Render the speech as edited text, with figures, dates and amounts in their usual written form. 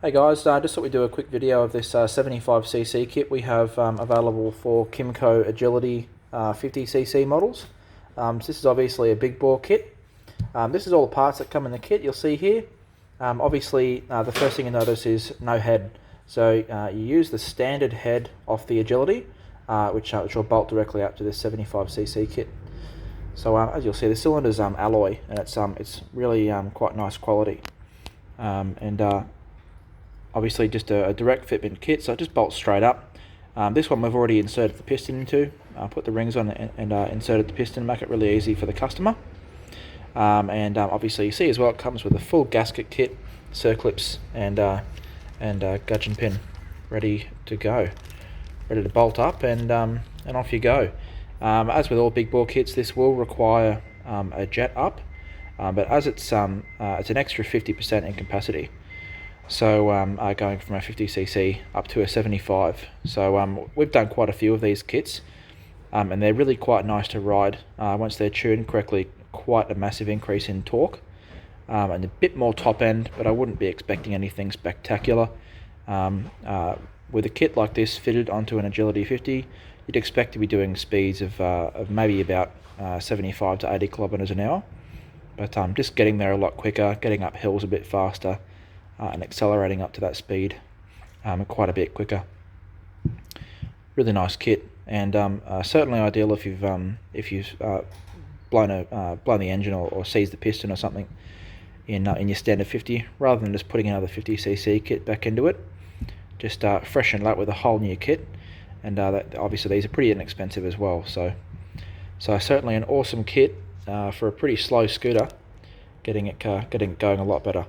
Hey guys, just thought we'd do a quick video of this 75cc kit we have available for Kymco Agility 50cc models. So this is obviously a big bore kit. This is all the parts that come in the kit you'll see here. Obviously the first thing you notice is no head. So you use the standard head off the Agility, which will bolt directly up to this 75cc kit. So as you'll see, the cylinder's alloy, and it's really quite nice quality. Obviously just a direct fitment kit, so it just bolts straight up. This one we've already inserted the piston into, put the rings on and inserted the piston, make it really easy for the customer. Obviously you see as well it comes with a full gasket kit, circlips and gudgeon pin ready to go, ready to bolt up and off you go. As with all big bore kits, this will require a jet up, but as it's an extra 50% in capacity. So going from a 50cc up to a 75. So we've done quite a few of these kits, and they're really quite nice to ride. Once they're tuned correctly, quite a massive increase in torque, and a bit more top end, but I wouldn't be expecting anything spectacular. With a kit like this fitted onto an Agility 50, you'd expect to be doing speeds of maybe about 75 to 80 kilometers an hour, but just getting there a lot quicker, getting up hills a bit faster, and accelerating up to that speed quite a bit quicker. Really nice kit, and certainly ideal if you've blown the engine or seized the piston or something in your standard 50, rather than just putting another 50cc kit back into it. Just freshen it up with a whole new kit, and obviously these are pretty inexpensive as well. So certainly an awesome kit for a pretty slow scooter, getting it going a lot better.